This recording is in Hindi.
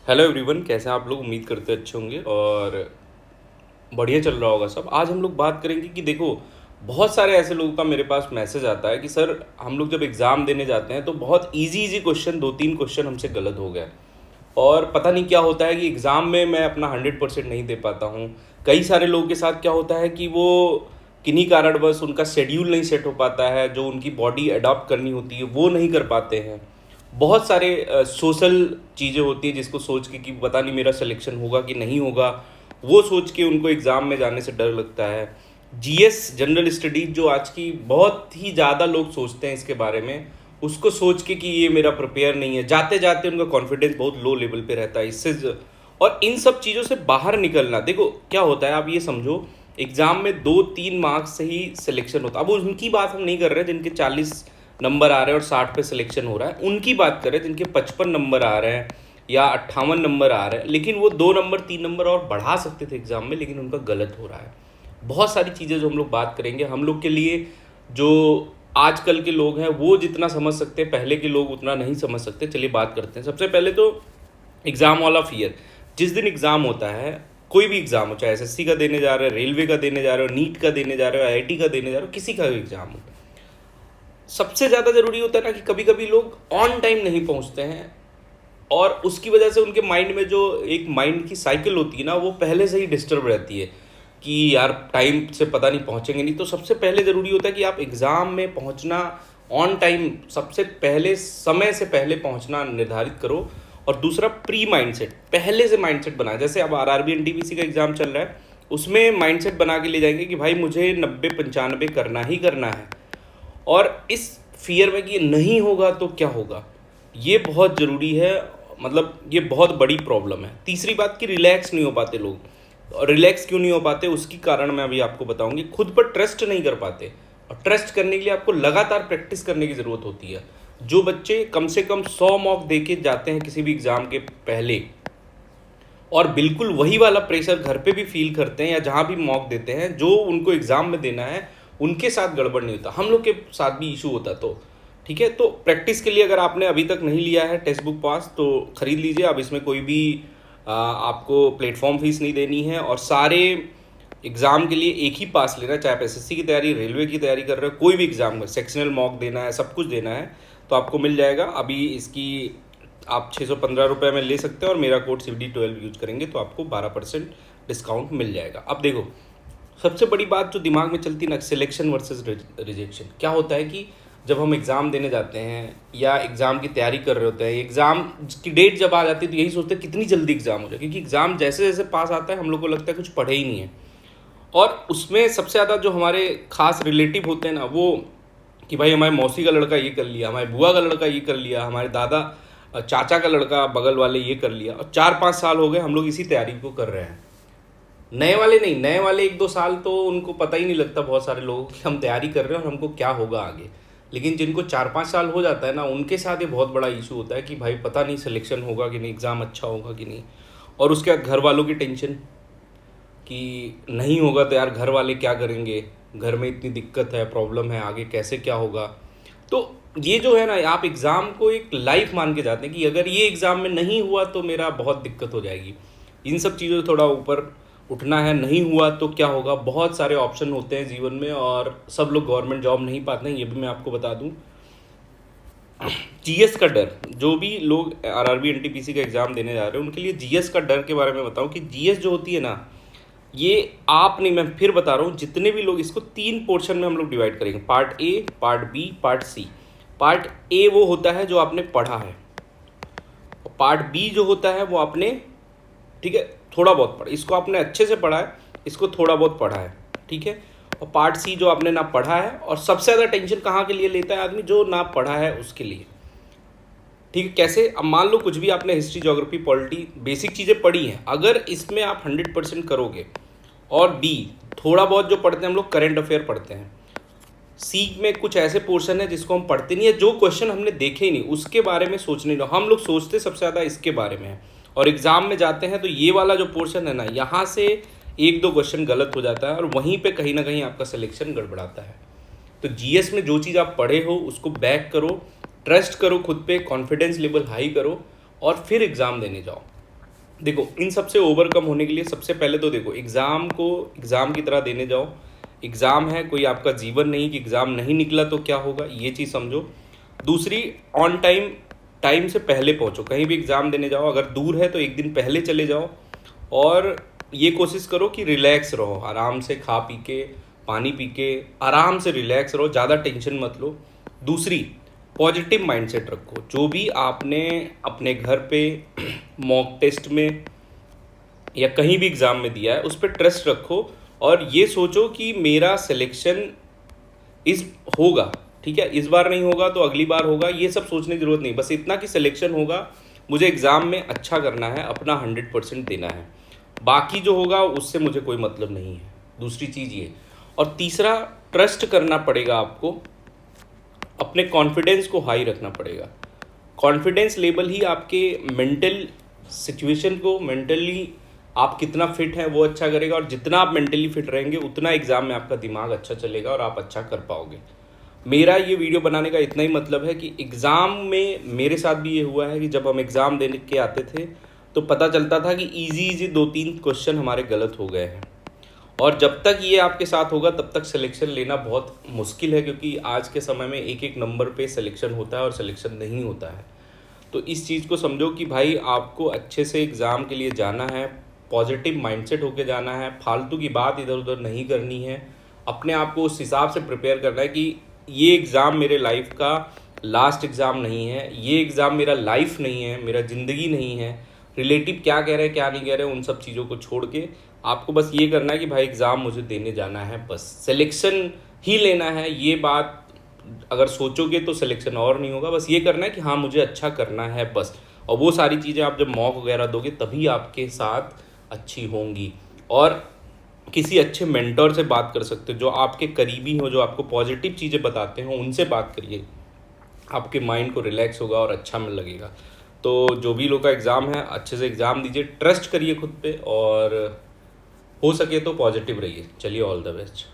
हेलो एवरीवन, कैसे हैं आप लोग। उम्मीद करते अच्छे होंगे और बढ़िया चल रहा होगा सब। आज हम लोग बात करेंगे कि देखो, बहुत सारे ऐसे लोगों का मेरे पास मैसेज आता है कि सर, हम लोग जब एग्ज़ाम देने जाते हैं तो बहुत इजी इजी क्वेश्चन, दो तीन क्वेश्चन हमसे गलत हो गया और पता नहीं क्या होता है कि एग्ज़ाम में मैं अपना 100% नहीं दे पाता हूँ। कई सारे लोगों के साथ क्या होता है कि वो किन्हीं कारणवश उनका शेड्यूल नहीं सेट हो पाता है, जो उनकी बॉडी अडॉप्ट करनी होती है वो नहीं कर पाते हैं। बहुत सारे सोशल चीज़ें होती हैं जिसको सोच के कि पता नहीं मेरा सिलेक्शन होगा कि नहीं होगा, वो सोच के उनको एग्ज़ाम में जाने से डर लगता है। जीएस जनरल स्टडीज जो आज की बहुत ही ज़्यादा लोग सोचते हैं इसके बारे में, उसको सोच के कि ये मेरा प्रिपेयर नहीं है, जाते जाते उनका कॉन्फिडेंस बहुत लो लेवल पे रहता है और इन सब चीज़ों से बाहर निकलना। देखो क्या होता है, आप ये समझो, एग्ज़ाम में 2-3 मार्क्स से ही सिलेक्शन होता है। अब उनकी बात हम नहीं कर रहे हैं जिनके 40 नंबर आ रहे हैं और 60 पे सिलेक्शन हो रहा है, उनकी बात करें जिनके 55 नंबर आ रहे हैं या 58 नंबर आ रहे हैं, लेकिन वो 2 नंबर 3 नंबर और बढ़ा सकते थे एग्ज़ाम में, लेकिन उनका गलत हो रहा है। बहुत सारी चीज़ें जो हम लोग बात करेंगे, हम लोग के लिए जो आजकल के लोग हैं वो जितना समझ सकते हैं, पहले के लोग उतना नहीं समझ सकते। चलिए बात करते हैं। सबसे पहले तो एग्ज़ाम वाला फियर। जिस दिन एग्ज़ाम होता है, कोई भी एग्ज़ाम हो, चाहे एसएससी का देने जा रहे हो, रेलवे का देने जा रहे हो, नीट का देने जा रहे हो, आईआईटी का देने जा रहे हो, किसी का भी एग्ज़ाम हो, सबसे ज़्यादा ज़रूरी होता है ना कि कभी कभी लोग ऑन टाइम नहीं पहुंचते हैं और उसकी वजह से उनके माइंड में जो एक माइंड की साइकिल होती है ना, वो पहले से ही डिस्टर्ब रहती है कि यार टाइम से पता नहीं पहुंचेंगे नहीं। तो सबसे पहले ज़रूरी होता है कि आप एग्ज़ाम में पहुंचना ऑन टाइम, सबसे पहले समय से पहले पहुंचना निर्धारित करो। और दूसरा, प्री माइंडसेट, पहले से माइंडसेट बनाए। जैसे अब आरआरबी एनटीपीसी का एग्ज़ाम चल रहा है, उसमें माइंडसेट बना के ले जाएंगे कि भाई मुझे 90-95 करना ही करना है, और इस फियर में कि ये नहीं होगा तो क्या होगा, ये बहुत ज़रूरी है। मतलब ये बहुत बड़ी प्रॉब्लम है। तीसरी बात कि रिलैक्स नहीं हो पाते लोग। और रिलैक्स क्यों नहीं हो पाते उसकी कारण मैं अभी आपको बताऊंगी। खुद पर ट्रस्ट नहीं कर पाते, और ट्रस्ट करने के लिए आपको लगातार प्रैक्टिस करने की ज़रूरत होती है। जो बच्चे कम से कम 100 मॉक दे के जाते हैं किसी भी एग्ज़ाम के पहले, और बिल्कुल वही वाला प्रेशर घर पे भी फील करते हैं या जहाँ भी मॉक देते हैं जो उनको एग्ज़ाम में देना है, उनके साथ गड़बड़ नहीं होता, हम लोग के साथ भी इशू होता। तो ठीक है, तो प्रैक्टिस के लिए अगर आपने अभी तक नहीं लिया है टेक्स्ट बुक पास, तो ख़रीद लीजिए। अब इसमें कोई भी आपको प्लेटफॉर्म फीस नहीं देनी है, और सारे एग्ज़ाम के लिए एक ही पास लेना है। चाहे आप एसएससी की तैयारी, रेलवे की तैयारी कर रहे हो, कोई भी एग्ज़ाम का सेक्शनल मॉक देना है, सब कुछ देना है, तो आपको मिल जाएगा। अभी इसकी आप 615 रुपये में ले सकते हैं, और मेरा कोड CVD12 यूज करेंगे तो आपको 12% डिस्काउंट मिल जाएगा। अब देखो, सबसे बड़ी बात जो दिमाग में चलती है ना, सिलेक्शन वर्सेस रिजेक्शन। क्या होता है कि जब हम एग्ज़ाम देने जाते हैं या एग्ज़ाम की तैयारी कर रहे होते हैं, एग्ज़ाम की डेट जब आ जाती है तो यही सोचते हैं कितनी जल्दी एग्ज़ाम हो जाए, क्योंकि एग्ज़ाम जैसे जैसे पास आता है हम लोग को लगता है कुछ पढ़े ही नहीं है। और उसमें सबसे ज़्यादा जो हमारे खास रिलेटिव होते हैं ना, वो कि भाई हमारे मौसी का लड़का ये कर लिया, हमारे बुआ का लड़का ये कर लिया, हमारे दादा चाचा का लड़का बगल वाले ये कर लिया, और 4-5 साल हो गए हम लोग इसी तैयारी को कर रहे हैं। नए वाले नहीं, नए वाले 1-2 साल तो उनको पता ही नहीं लगता बहुत सारे लोगों कि हम तैयारी कर रहे हैं और हमको क्या होगा आगे। लेकिन जिनको 4-5 साल हो जाता है ना, उनके साथ ये बहुत बड़ा इशू होता है कि भाई पता नहीं सिलेक्शन होगा कि नहीं, एग्ज़ाम अच्छा होगा कि नहीं। और उसके बाद घर वालों की टेंशन कि नहीं होगा तो यार घर वाले क्या करेंगे, घर में इतनी दिक्कत है, प्रॉब्लम है, आगे कैसे क्या होगा। तो ये जो है ना, आप एग्ज़ाम को एक लाइफ मान के जाते हैं कि अगर ये एग्ज़ाम में नहीं हुआ तो मेरा बहुत दिक्कत हो जाएगी। इन सब चीज़ों से थोड़ा ऊपर उठना है। नहीं हुआ तो क्या होगा, बहुत सारे ऑप्शन होते हैं जीवन में, और सब लोग गवर्नमेंट जॉब नहीं पाते हैं, ये भी मैं आपको बता दूं। जीएस का डर, जो भी लोग आरआरबी एनटीपीसी का एग्ज़ाम देने जा रहे हैं उनके लिए जीएस का डर के बारे में बताऊं कि जीएस जो होती है ना, ये आप नहीं, मैं फिर बता रहा हूँ, जितने भी लोग, इसको 3 पोर्शन में हम लोग डिवाइड करेंगे, part A, part B, part C. Part A वो होता है जो आपने पढ़ा है, और पार्ट बी जो होता है वो आपने, ठीक है, थोड़ा बहुत पढ़ा, इसको आपने अच्छे से पढ़ा है, इसको थोड़ा बहुत पढ़ा है, ठीक है। और पार्ट सी जो आपने ना पढ़ा है, और सबसे ज़्यादा टेंशन कहाँ के लिए लेता है आदमी, जो ना पढ़ा है उसके लिए। ठीक है, कैसे? अब मान लो कुछ भी आपने हिस्ट्री, ज्योग्राफी, पॉलिटी, बेसिक चीज़ें पढ़ी हैं, अगर इसमें आप 100% करोगे, और बी थोड़ा बहुत जो पढ़ते हैं हम लोग करंट अफेयर पढ़ते हैं, सी में कुछ ऐसे पोर्शन है जिसको हम पढ़ते नहीं है, जो क्वेश्चन हमने देखे ही नहीं उसके बारे में सोचने नहीं, हम लोग सोचते सबसे ज़्यादा इसके बारे में है, और एग्ज़ाम में जाते हैं तो ये वाला जो पोर्शन है ना, यहाँ से 1-2 क्वेश्चन गलत हो जाता है, और वहीं पे कहीं ना कहीं आपका सिलेक्शन गड़बड़ाता है। तो जीएस में जो चीज़ आप पढ़े हो उसको बैक करो, ट्रस्ट करो खुद पे, कॉन्फिडेंस लेवल हाई करो, और फिर एग्ज़ाम देने जाओ। देखो इन सब से ओवरकम होने के लिए सबसे पहले तो देखो एग्ज़ाम को एग्ज़ाम की तरह देने जाओ। एग्ज़ाम है, कोई आपका जीवन नहीं कि एग्ज़ाम नहीं निकला तो क्या होगा, ये चीज़ समझो। दूसरी, ऑन टाइम, टाइम से पहले पहुंचो। कहीं भी एग्ज़ाम देने जाओ, अगर दूर है तो एक दिन पहले चले जाओ। और ये कोशिश करो कि रिलैक्स रहो, आराम से खा पी के, पानी पी के आराम से रिलैक्स रहो, ज़्यादा टेंशन मत लो। दूसरी, पॉजिटिव माइंडसेट रखो। जो भी आपने अपने घर पे मॉक टेस्ट में या कहीं भी एग्ज़ाम में दिया है उस पर ट्रस्ट रखो, और ये सोचो कि मेरा सिलेक्शन इस होगा, ठीक है, इस बार नहीं होगा तो अगली बार होगा, ये सब सोचने की ज़रूरत नहीं। बस इतना कि सिलेक्शन होगा, मुझे एग्ज़ाम में अच्छा करना है, अपना 100% देना है, बाकी जो होगा उससे मुझे कोई मतलब नहीं है। दूसरी चीज़ ये। और तीसरा, ट्रस्ट करना पड़ेगा आपको, अपने कॉन्फिडेंस को हाई रखना पड़ेगा। कॉन्फिडेंस लेवल ही आपके मेंटल सिचुएशन को, मेंटली आप कितना फिट हैं वो अच्छा करेगा। और जितना आप मेंटली फिट रहेंगे उतना एग्ज़ाम में आपका दिमाग अच्छा चलेगा और आप अच्छा कर पाओगे। मेरा ये वीडियो बनाने का इतना ही मतलब है कि एग्ज़ाम में मेरे साथ भी ये हुआ है कि जब हम एग्ज़ाम देने के आते थे तो पता चलता था कि इजी इजी 2-3 क्वेश्चन हमारे गलत हो गए हैं। और जब तक ये आपके साथ होगा तब तक सिलेक्शन लेना बहुत मुश्किल है, क्योंकि आज के समय में एक एक नंबर पे सिलेक्शन होता है और सिलेक्शन नहीं होता है। तो इस चीज़ को समझो कि भाई आपको अच्छे से एग्ज़ाम के लिए जाना है, पॉजिटिव माइंडसेट होके जाना है, फालतू की बात इधर उधर नहीं करनी है। अपने आप को उस हिसाब से प्रिपेयर करना है कि ये एग्ज़ाम मेरे लाइफ का लास्ट एग्ज़ाम नहीं है, ये एग्ज़ाम मेरा लाइफ नहीं है, मेरा ज़िंदगी नहीं है। रिलेटिव क्या कह रहे हैं क्या नहीं कह रहे हैं उन सब चीज़ों को छोड़ के आपको बस ये करना है कि भाई एग्ज़ाम मुझे देने जाना है, बस सिलेक्शन ही लेना है। ये बात अगर सोचोगे तो सिलेक्शन और नहीं होगा, बस ये करना है कि हाँ मुझे अच्छा करना है बस। और वो सारी चीज़ें आप जब मॉक वगैरह दोगे तभी आपके साथ अच्छी होंगी। और किसी अच्छे मेंटर से बात कर सकते हो, जो आपके करीबी हो, जो आपको पॉजिटिव चीज़ें बताते हो, उनसे बात करिए। आपके माइंड को रिलैक्स होगा और अच्छा में लगेगा। तो जो भी लोग का एग्ज़ाम है अच्छे से एग्ज़ाम दीजिए, ट्रस्ट करिए खुद पे, और हो सके तो पॉजिटिव रहिए। चलिए, ऑल द बेस्ट।